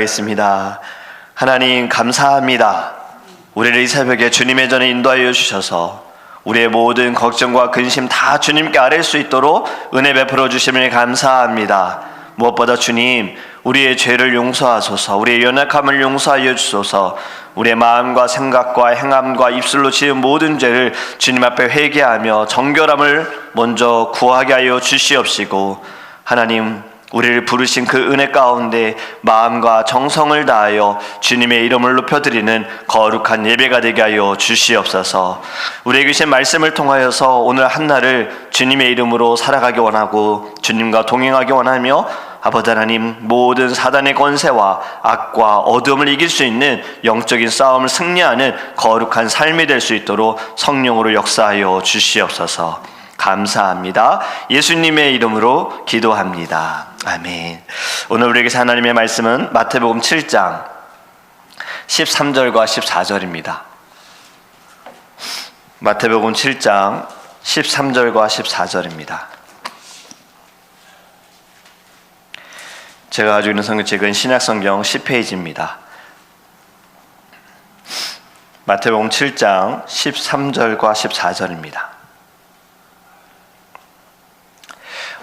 기도하겠습니다. 하나님 감사합니다. 우리를 이 새벽에 주님의 전에 인도하여 주셔서 우리의 모든 걱정과 근심 다 주님께 아뢰 수 있도록 은혜 베풀어 주심을 감사합니다. 무엇보다 주님, 우리의 죄를 용서하소서, 우리의 연약함을 용서하여 주소서. 우리의 마음과 생각과 행함과 입술로 지은 모든 죄를 주님 앞에 회개하며 정결함을 먼저 구하게 하여 주시옵시고, 하나님 우리를 부르신 그 은혜 가운데 마음과 정성을 다하여 주님의 이름을 높여드리는 거룩한 예배가 되게 하여 주시옵소서. 우리에게 주신 말씀을 통하여서 오늘 한날을 주님의 이름으로 살아가기 원하고 주님과 동행하기 원하며, 아버지 하나님, 모든 사단의 권세와 악과 어둠을 이길 수 있는 영적인 싸움을 승리하는 거룩한 삶이 될 수 있도록 성령으로 역사하여 주시옵소서. 감사합니다. 예수님의 이름으로 기도합니다. 아멘. 오늘 우리에게 하나님의 말씀은 마태복음 7장 13절과 14절입니다. 마태복음 7장 13절과 14절입니다. 제가 가지고 있는 성경책은 신약성경 10페이지입니다. 마태복음 7장 13절과 14절입니다.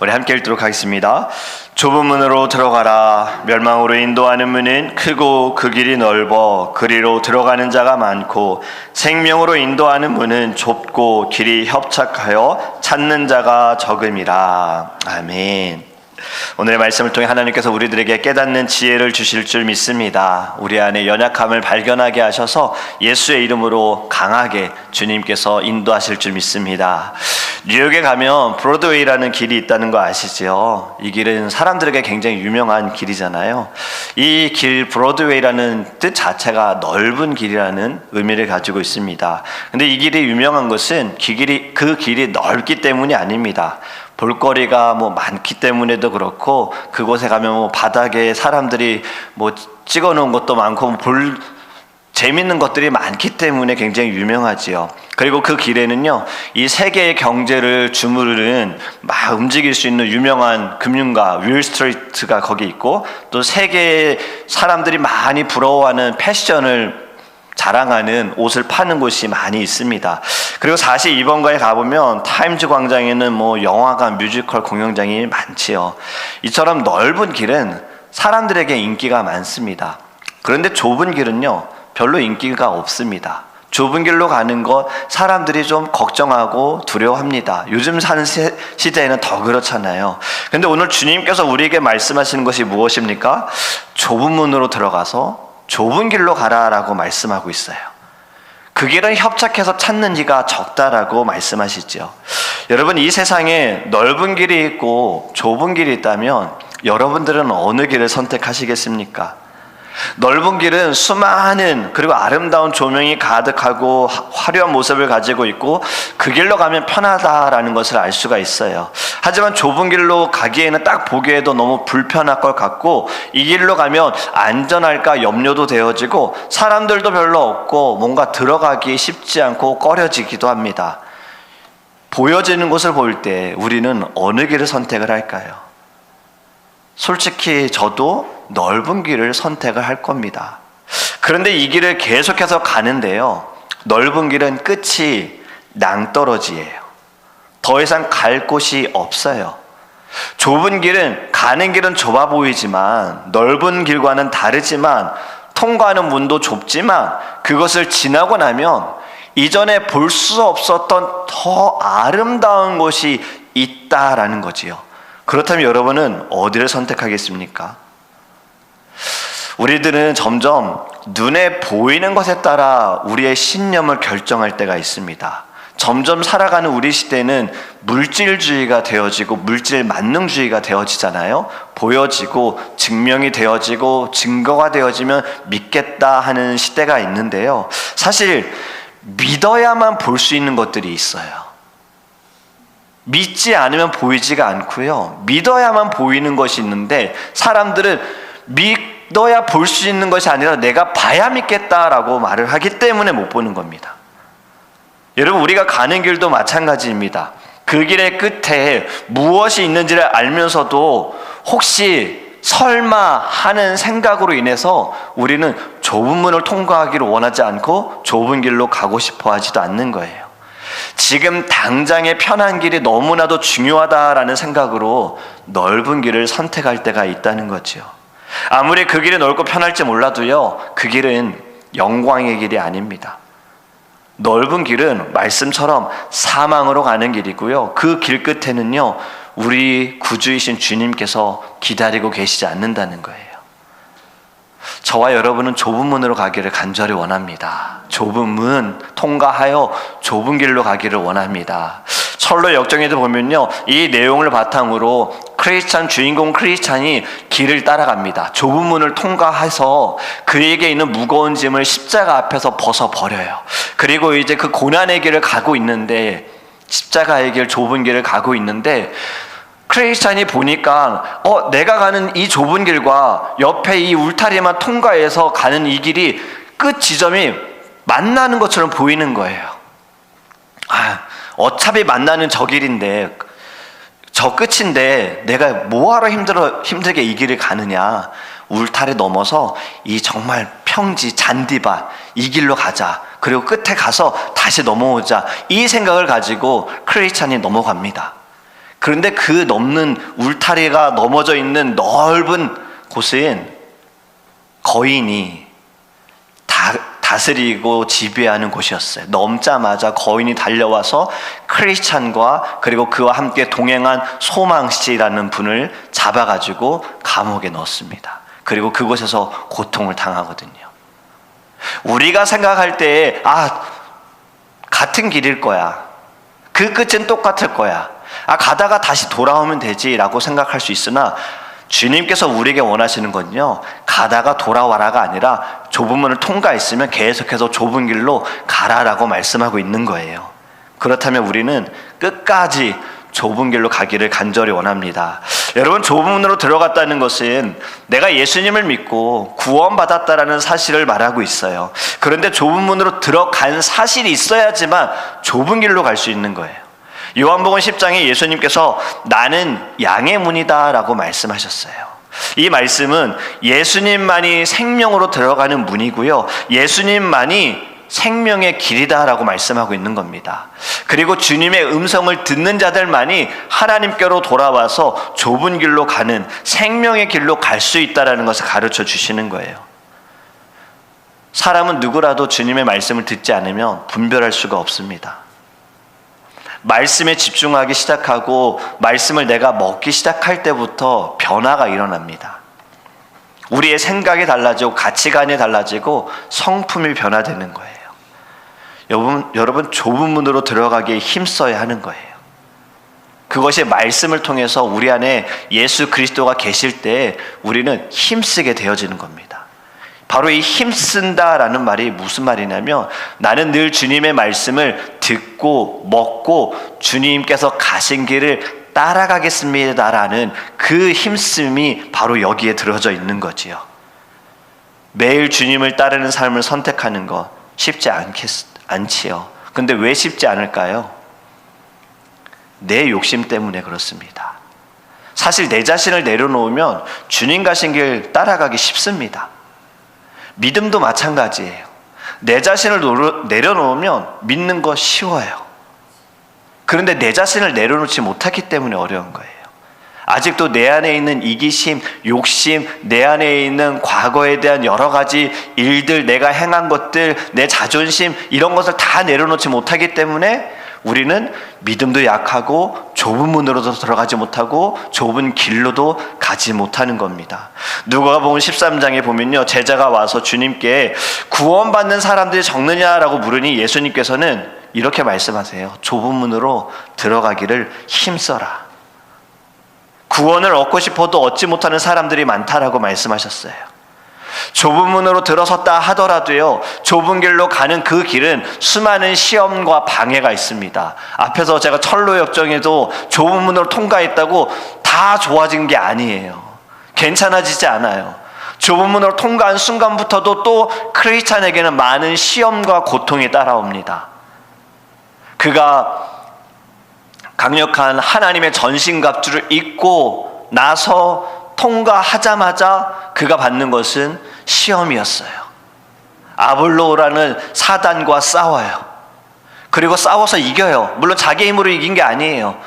우리 함께 읽도록 하겠습니다. 좁은 문으로 들어가라. 멸망으로 인도하는 문은 크고 그 길이 넓어 그리로 들어가는 자가 많고, 생명으로 인도하는 문은 좁고 길이 협착하여 찾는 자가 적음이라. 아멘. 오늘의 말씀을 통해 하나님께서 우리들에게 깨닫는 지혜를 주실 줄 믿습니다. 우리 안에 연약함을 발견하게 하셔서 예수의 이름으로 강하게 주님께서 인도하실 줄 믿습니다. 뉴욕에 가면 브로드웨이라는 길이 있다는 거 아시죠? 이 길은 사람들에게 굉장히 유명한 길이잖아요. 이 길 브로드웨이라는 뜻 자체가 넓은 길이라는 의미를 가지고 있습니다. 근데 이 길이 유명한 것은 그 길이 넓기 때문이 아닙니다. 볼거리가 많기 때문에도 그렇고, 그곳에 가면 바닥에 사람들이 찍어 놓은 것도 많고 재밌는 것들이 많기 때문에 굉장히 유명하지요. 그리고 그 길에는요, 이 세계의 경제를 주무르는 막 움직일 수 있는 유명한 금융가 윌스트리트가 거기 있고, 또 세계의 사람들이 많이 부러워하는 패션을 자랑하는 옷을 파는 곳이 많이 있습니다. 그리고 42번가에 가보면 타임즈 광장에는 영화관, 뮤지컬 공연장이 많지요. 이처럼 넓은 길은 사람들에게 인기가 많습니다. 그런데 좁은 길은요, 별로 인기가 없습니다. 좁은 길로 가는 것 사람들이 좀 걱정하고 두려워합니다. 요즘 사는 시대에는 더 그렇잖아요. 그런데 오늘 주님께서 우리에게 말씀하시는 것이 무엇입니까? 좁은 문으로 들어가서 좁은 길로 가라라고 말씀하고 있어요. 그 길은 협착해서 찾는 이가 적다라고 말씀하시죠. 여러분, 이 세상에 넓은 길이 있고 좁은 길이 있다면 여러분들은 어느 길을 선택하시겠습니까? 넓은 길은 수많은 그리고 아름다운 조명이 가득하고 화려한 모습을 가지고 있고, 그 길로 가면 편하다라는 것을 알 수가 있어요. 하지만 좁은 길로 가기에는 딱 보기에도 너무 불편할 것 같고, 이 길로 가면 안전할까 염려도 되어지고 사람들도 별로 없고 뭔가 들어가기 쉽지 않고 꺼려지기도 합니다. 보여지는 것을 볼 때 우리는 어느 길을 선택을 할까요? 솔직히 저도 넓은 길을 선택을 할 겁니다. 그런데 이 길을 계속해서 가는데요, 넓은 길은 끝이 낭떠러지예요. 더 이상 갈 곳이 없어요. 좁은 길은, 가는 길은 좁아 보이지만, 넓은 길과는 다르지만, 통과하는 문도 좁지만, 그것을 지나고 나면 이전에 볼 수 없었던 더 아름다운 곳이 있다라는 거지요. 그렇다면 여러분은 어디를 선택하겠습니까? 우리들은 점점 눈에 보이는 것에 따라 우리의 신념을 결정할 때가 있습니다. 점점 살아가는 우리 시대는 물질주의가 되어지고 물질 만능주의가 되어지잖아요. 보여지고 증명이 되어지고 증거가 되어지면 믿겠다 하는 시대가 있는데요, 사실 믿어야만 볼 수 있는 것들이 있어요. 믿지 않으면 보이지가 않고요, 믿어야만 보이는 것이 있는데, 사람들은 믿어야 볼 수 있는 것이 아니라 내가 봐야 믿겠다라고 말을 하기 때문에 못 보는 겁니다. 여러분, 우리가 가는 길도 마찬가지입니다. 그 길의 끝에 무엇이 있는지를 알면서도 혹시 설마 하는 생각으로 인해서 우리는 좁은 문을 통과하기를 원하지 않고 좁은 길로 가고 싶어 하지도 않는 거예요. 지금 당장의 편한 길이 너무나도 중요하다라는 생각으로 넓은 길을 선택할 때가 있다는 거죠. 아무리 그 길이 넓고 편할지 몰라도요, 그 길은 영광의 길이 아닙니다. 넓은 길은 말씀처럼 사망으로 가는 길이고요, 그 길 끝에는요, 우리 구주이신 주님께서 기다리고 계시지 않는다는 거예요. 저와 여러분은 좁은 문으로 가기를 간절히 원합니다. 좁은 문 통과하여 좁은 길로 가기를 원합니다. 철로 역정에도 보면요, 이 내용을 바탕으로 주인공 크리스찬이 길을 따라갑니다. 좁은 문을 통과해서 그에게 있는 무거운 짐을 십자가 앞에서 벗어버려요. 그리고 이제 그 고난의 길을 가고 있는데, 십자가의 길, 좁은 길을 가고 있는데, 크리스찬이 보니까 내가 가는 이 좁은 길과 옆에 이 울타리만 통과해서 가는 이 길이 끝 지점이 만나는 것처럼 보이는 거예요. 어차피 만나는 저 길인데, 저 끝인데 내가 뭐하러 힘들게 이 길을 가느냐. 울타리 넘어서 이 정말 평지 잔디밭 이 길로 가자. 그리고 끝에 가서 다시 넘어오자. 이 생각을 가지고 크리스찬이 넘어갑니다. 그런데 그 넘는 울타리가 넘어져 있는 넓은 곳은 거인이 다스리고 지배하는 곳이었어요. 넘자마자 거인이 달려와서 크리스찬과 그리고 그와 함께 동행한 소망씨라는 분을 잡아가지고 감옥에 넣었습니다. 그리고 그곳에서 고통을 당하거든요. 우리가 생각할 때 같은 길일 거야. 그 끝은 똑같을 거야. 가다가 다시 돌아오면 되지라고 생각할 수 있으나, 주님께서 우리에게 원하시는 건요, 가다가 돌아와라가 아니라 좁은 문을 통과했으면 계속해서 좁은 길로 가라라고 말씀하고 있는 거예요. 그렇다면 우리는 끝까지 좁은 길로 가기를 간절히 원합니다. 여러분, 좁은 문으로 들어갔다는 것은 내가 예수님을 믿고 구원받았다라는 사실을 말하고 있어요. 그런데 좁은 문으로 들어간 사실이 있어야지만 좁은 길로 갈 수 있는 거예요. 요한복음 10장에 예수님께서 나는 양의 문이다 라고 말씀하셨어요. 이 말씀은 예수님만이 생명으로 들어가는 문이고요, 예수님만이 생명의 길이다 라고 말씀하고 있는 겁니다. 그리고 주님의 음성을 듣는 자들만이 하나님께로 돌아와서 좁은 길로 가는 생명의 길로 갈 수 있다는 것을 가르쳐 주시는 거예요. 사람은 누구라도 주님의 말씀을 듣지 않으면 분별할 수가 없습니다. 말씀에 집중하기 시작하고 말씀을 내가 먹기 시작할 때부터 변화가 일어납니다. 우리의 생각이 달라지고 가치관이 달라지고 성품이 변화되는 거예요. 여러분 좁은 문으로 들어가기에 힘써야 하는 거예요. 그것이 말씀을 통해서 우리 안에 예수 그리스도가 계실 때 우리는 힘쓰게 되어지는 겁니다. 바로 이 힘쓴다라는 말이 무슨 말이냐면, 나는 늘 주님의 말씀을 듣고 먹고 주님께서 가신 길을 따라가겠습니다라는 그 힘씀이 바로 여기에 들어져 있는 거지요. 매일 주님을 따르는 삶을 선택하는 것 쉽지 않지요. 근데 왜 쉽지 않을까요? 내 욕심 때문에 그렇습니다. 사실 내 자신을 내려놓으면 주님 가신 길 따라가기 쉽습니다. 믿음도 마찬가지예요. 내 자신을 내려놓으면 믿는 거 쉬워요. 그런데 내 자신을 내려놓지 못하기 때문에 어려운 거예요. 아직도 내 안에 있는 이기심, 욕심, 내 안에 있는 과거에 대한 여러 가지 일들, 내가 행한 것들, 내 자존심, 이런 것을 다 내려놓지 못하기 때문에 우리는 믿음도 약하고 좁은 문으로도 들어가지 못하고 좁은 길로도 가지 못하는 겁니다. 누가복음 13장에 보면요, 제자가 와서 주님께 구원받는 사람들이 적느냐라고 물으니 예수님께서는 이렇게 말씀하세요. 좁은 문으로 들어가기를 힘써라. 구원을 얻고 싶어도 얻지 못하는 사람들이 많다라고 말씀하셨어요. 좁은 문으로 들어섰다 하더라도요, 좁은 길로 가는 그 길은 수많은 시험과 방해가 있습니다. 앞에서 제가 철로 역정에도 좁은 문으로 통과했다고 다 좋아진 게 아니에요. 괜찮아지지 않아요. 좁은 문으로 통과한 순간부터도 또 크리스찬에게는 많은 시험과 고통이 따라옵니다. 그가 강력한 하나님의 전신갑주를 입고 나서 통과하자마자 그가 받는 것은 시험이었어요. 아볼로라는 사단과 싸워요. 그리고 싸워서 이겨요. 물론 자기 힘으로 이긴 게 아니에요.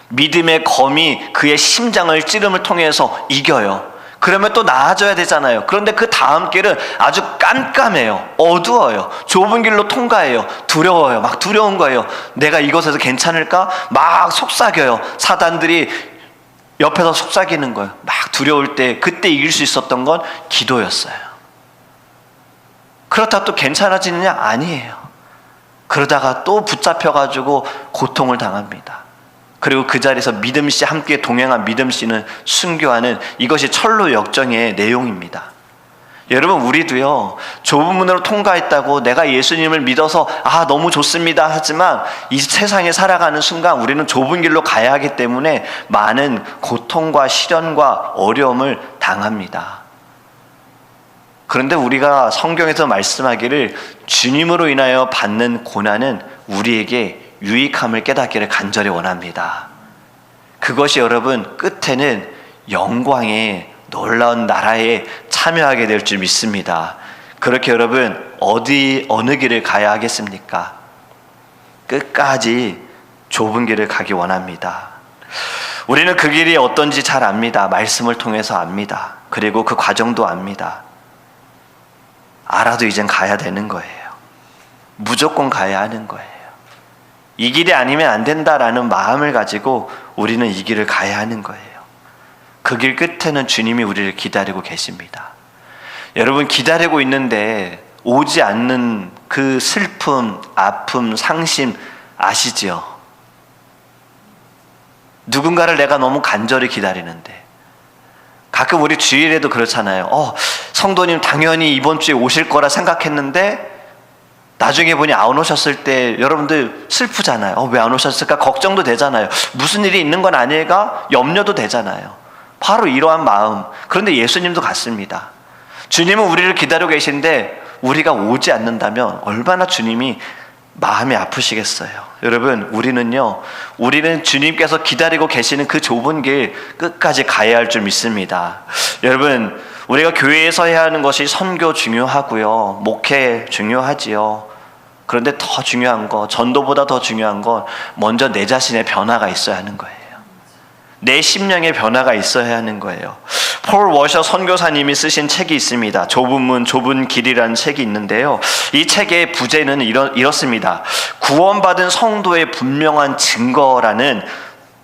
믿음의 검이 그의 심장을 찌름을 통해서 이겨요. 그러면 또 나아져야 되잖아요. 그런데 그 다음 길은 아주 깜깜해요. 어두워요. 좁은 길로 통과해요. 두려워요. 막 두려운 거예요. 내가 이곳에서 괜찮을까? 막 속삭여요. 사단들이 옆에서 속삭이는 거예요. 막 두려울 때 그때 이길 수 있었던 건 기도였어요. 그렇다고 또 괜찮아지느냐? 아니에요. 그러다가 또 붙잡혀가지고 고통을 당합니다. 그리고 그 자리에서 믿음씨 함께 동행한 믿음씨는 순교하는 이것이 철로 역정의 내용입니다. 여러분, 우리도요, 좁은 문으로 통과했다고 내가 예수님을 믿어서 너무 좋습니다 하지만 이 세상에 살아가는 순간 우리는 좁은 길로 가야 하기 때문에 많은 고통과 시련과 어려움을 당합니다. 그런데 우리가 성경에서 말씀하기를 주님으로 인하여 받는 고난은 우리에게 유익함을 깨닫기를 간절히 원합니다. 그것이 여러분 끝에는 영광의 놀라운 나라에 참여하게 될 줄 믿습니다. 그렇게 여러분 어느 길을 가야 하겠습니까? 끝까지 좁은 길을 가기 원합니다. 우리는 그 길이 어떤지 잘 압니다. 말씀을 통해서 압니다. 그리고 그 과정도 압니다. 알아도 이젠 가야 되는 거예요. 무조건 가야 하는 거예요. 이 길이 아니면 안 된다라는 마음을 가지고 우리는 이 길을 가야 하는 거예요. 그 길 끝에는 주님이 우리를 기다리고 계십니다. 여러분, 기다리고 있는데 오지 않는 그 슬픔, 아픔, 상심 아시지요? 누군가를 내가 너무 간절히 기다리는데 가끔 우리 주일에도 그렇잖아요. 성도님 당연히 이번 주에 오실 거라 생각했는데 나중에 보니 안 오셨을 때 여러분들 슬프잖아요. 왜 안 오셨을까? 걱정도 되잖아요. 무슨 일이 있는 건 아닐까? 염려도 되잖아요. 바로 이러한 마음. 그런데 예수님도 같습니다. 주님은 우리를 기다리고 계신데 우리가 오지 않는다면 얼마나 주님이 마음이 아프시겠어요. 여러분, 우리는 주님께서 기다리고 계시는 그 좁은 길 끝까지 가야 할 줄 믿습니다. 여러분, 우리가 교회에서 해야 하는 것이 선교 중요하고요, 목회 중요하지요. 그런데 더 중요한 거, 전도보다 더 중요한 건 먼저 내 자신의 변화가 있어야 하는 거예요. 내 심령의 변화가 있어야 하는 거예요. 폴 워셔 선교사님이 쓰신 책이 있습니다. 좁은 문, 좁은 길이라는 책이 있는데요. 이 책의 부제는 이렇습니다. 구원받은 성도의 분명한 증거라는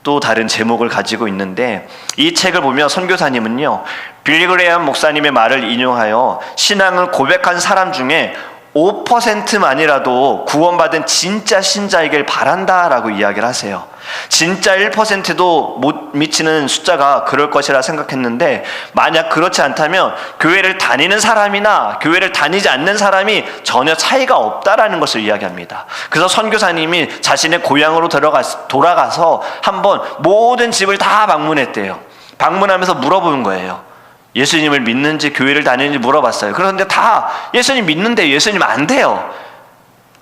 또 다른 제목을 가지고 있는데, 이 책을 보면 선교사님은요, 빌리 그레이엄 목사님의 말을 인용하여 신앙을 고백한 사람 중에 5%만이라도 구원받은 진짜 신자이길 바란다라고 이야기를 하세요. 진짜 1%도 못 미치는 숫자가 그럴 것이라 생각했는데, 만약 그렇지 않다면 교회를 다니는 사람이나 교회를 다니지 않는 사람이 전혀 차이가 없다라는 것을 이야기합니다. 그래서 선교사님이 자신의 고향으로 돌아가서 한번 모든 집을 다 방문했대요. 방문하면서 물어보는 거예요. 예수님을 믿는지 교회를 다니는지 물어봤어요. 그런데 다 예수님 믿는데 예수님 안 돼요.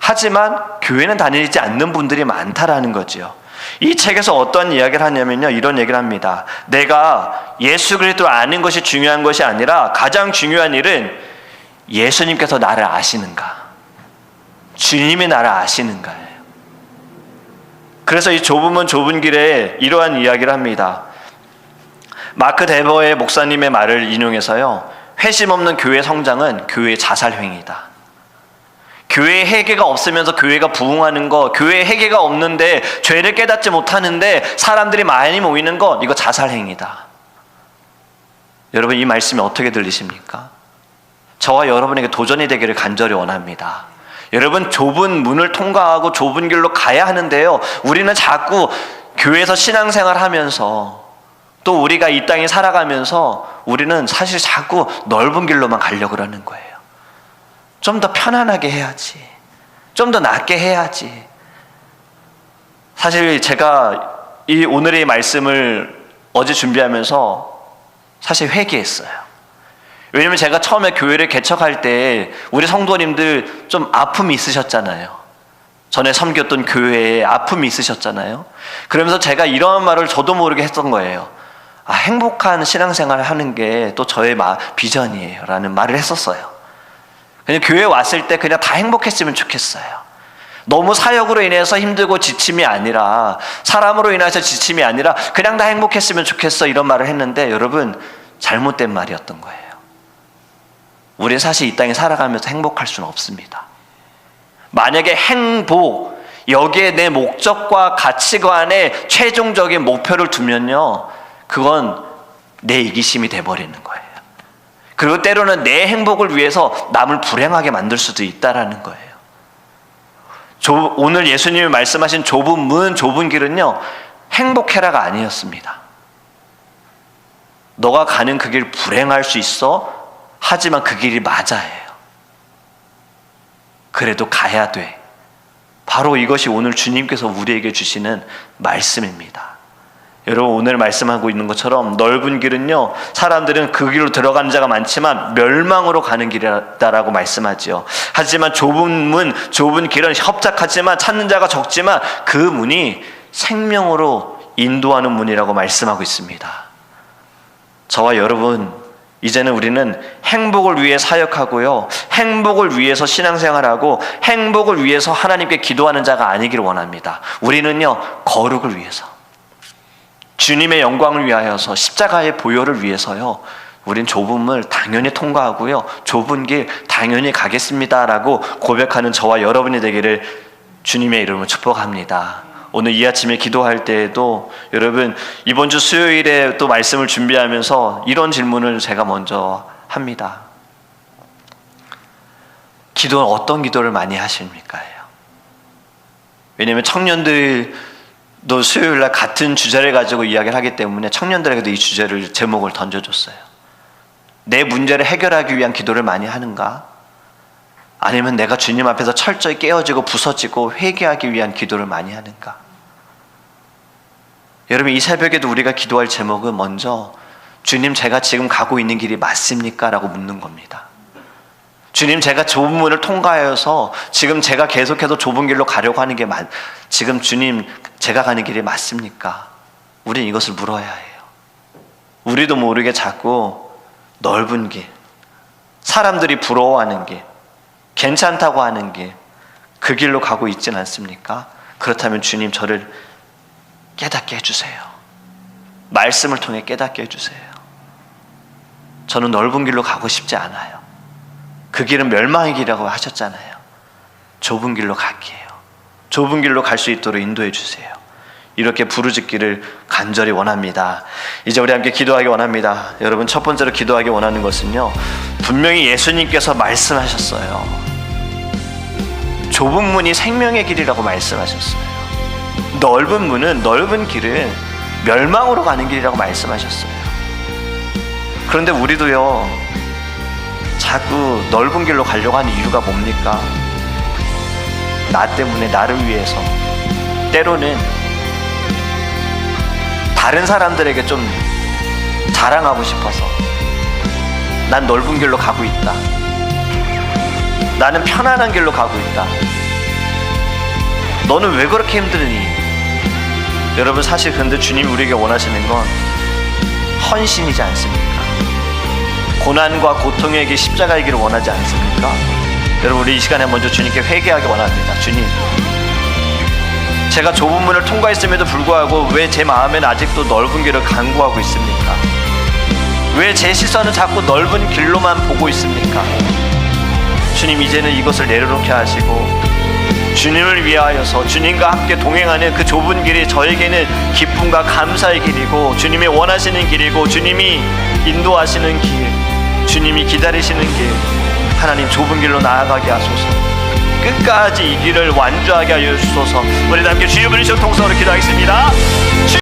하지만 교회는 다니지 않는 분들이 많다라는 거죠. 이 책에서 어떤 이야기를 하냐면요, 이런 얘기를 합니다. 내가 예수 그리스도를 아는 것이 중요한 것이 아니라 가장 중요한 일은 예수님께서 나를 아시는가, 주님이 나를 아시는가예요. 그래서 이 좁은 문 좁은 길에 이러한 이야기를 합니다. 마크 데버의 목사님의 말을 인용해서요, 회심 없는 교회 성장은 교회의 자살행위다. 교회에 회개가 없으면서 교회가 부흥하는 거, 교회에 회개가 없는데 죄를 깨닫지 못하는데 사람들이 많이 모이는 거, 이거 자살행위다. 여러분, 이 말씀이 어떻게 들리십니까? 저와 여러분에게 도전이 되기를 간절히 원합니다. 여러분, 좁은 문을 통과하고 좁은 길로 가야 하는데요, 우리는 자꾸 교회에서 신앙생활 하면서 또 우리가 이 땅에 살아가면서 우리는 사실 자꾸 넓은 길로만 가려고 그러는 거예요. 좀 더 편안하게 해야지, 좀 더 낫게 해야지. 사실 제가 이 오늘의 말씀을 어제 준비하면서 사실 회개했어요. 왜냐면 제가 처음에 교회를 개척할 때 우리 성도님들 좀 아픔이 있으셨잖아요. 전에 섬겼던 교회에 아픔이 있으셨잖아요. 그러면서 제가 이런 말을 저도 모르게 했던 거예요. 행복한 신앙생활을 하는 게 또 저의 비전이에요 라는 말을 했었어요. 그냥 교회 왔을 때 그냥 다 행복했으면 좋겠어요. 너무 사역으로 인해서 힘들고 지침이 아니라, 사람으로 인해서 지침이 아니라 그냥 다 행복했으면 좋겠어, 이런 말을 했는데 여러분, 잘못된 말이었던 거예요. 우리는 사실 이 땅에 살아가면서 행복할 수는 없습니다. 만약에 행복, 여기에 내 목적과 가치관에 최종적인 목표를 두면요, 그건 내 이기심이 돼버리는 거예요. 그리고 때로는 내 행복을 위해서 남을 불행하게 만들 수도 있다라는 거예요. 오늘 예수님이 말씀하신 좁은 문, 좁은 길은요, 행복해라가 아니었습니다. 너가 가는 그 길 불행할 수 있어. 하지만 그 길이 맞아요. 그래도 가야 돼. 바로 이것이 오늘 주님께서 우리에게 주시는 말씀입니다. 여러분, 오늘 말씀하고 있는 것처럼 넓은 길은요, 사람들은 그 길로 들어가는 자가 많지만 멸망으로 가는 길이다라고 말씀하죠. 하지만 좁은 문, 좁은 길은 협착하지만 찾는 자가 적지만 그 문이 생명으로 인도하는 문이라고 말씀하고 있습니다. 저와 여러분, 이제는 우리는 행복을 위해 사역하고요, 행복을 위해서 신앙생활하고 행복을 위해서 하나님께 기도하는 자가 아니기를 원합니다. 우리는요, 거룩을 위해서, 주님의 영광을 위하여서, 십자가의 보혈을 위해서요, 우린 좁은 문 당연히 통과하고요, 좁은 길 당연히 가겠습니다라고 고백하는 저와 여러분이 되기를 주님의 이름으로 축복합니다. 오늘 이 아침에 기도할 때에도 여러분, 이번 주 수요일에 또 말씀을 준비하면서 이런 질문을 제가 먼저 합니다. 기도는 어떤 기도를 많이 하십니까? 왜냐하면 청년들도 수요일날 같은 주제를 가지고 이야기를 하기 때문에 청년들에게도 이 주제를, 제목을 던져줬어요. 내 문제를 해결하기 위한 기도를 많이 하는가? 아니면 내가 주님 앞에서 철저히 깨어지고 부서지고 회개하기 위한 기도를 많이 하는가? 여러분, 이 새벽에도 우리가 기도할 제목은 먼저, 주님, 제가 지금 가고 있는 길이 맞습니까? 라고 묻는 겁니다. 주님, 제가 좁은 문을 통과하여서 지금 제가 계속해서 좁은 길로 가려고 하는 게 지금 주님, 제가 가는 길이 맞습니까? 우린 이것을 물어야 해요. 우리도 모르게 자꾸 넓은 길, 사람들이 부러워하는 길, 괜찮다고 하는 길, 그 길로 가고 있진 않습니까? 그렇다면 주님, 저를 깨닫게 해주세요. 말씀을 통해 깨닫게 해주세요. 저는 넓은 길로 가고 싶지 않아요. 그 길은 멸망의 길이라고 하셨잖아요. 좁은 길로 갈게요. 좁은 길로 갈 수 있도록 인도해 주세요. 이렇게 부르짖기를 간절히 원합니다. 이제 우리 함께 기도하기 원합니다. 여러분, 첫 번째로 기도하기 원하는 것은요, 분명히 예수님께서 말씀하셨어요. 좁은 문이 생명의 길이라고 말씀하셨어요. 넓은 문은, 넓은 길은 멸망으로 가는 길이라고 말씀하셨어요. 그런데 우리도요, 자꾸 넓은 길로 가려고 하는 이유가 뭡니까? 나 때문에, 나를 위해서, 때로는 다른 사람들에게 좀 자랑하고 싶어서, 난 넓은 길로 가고 있다, 나는 편안한 길로 가고 있다, 너는 왜 그렇게 힘드니? 여러분, 사실 근데 주님이 우리에게 원하시는 건 헌신이지 않습니까? 고난과 고통의 길, 십자가의 길을 원하지 않습니까? 여러분, 우리 이 시간에 먼저 주님께 회개하기 원합니다. 주님, 제가 좁은 문을 통과했음에도 불구하고 왜 제 마음에는 아직도 넓은 길을 간구하고 있습니까? 왜 제 시선은 자꾸 넓은 길로만 보고 있습니까? 주님, 이제는 이것을 내려놓게 하시고 주님을 위하여서 주님과 함께 동행하는 그 좁은 길이 저에게는 기쁨과 감사의 길이고, 주님이 원하시는 길이고, 주님이 인도하시는 길, 주님이 기다리시는 길, 하나님, 좁은 길로 나아가게 하소서. 끝까지 이 길을 완주하게 하여 주소서. 우리 함께 주여 부르시고 통성으로 기도하겠습니다.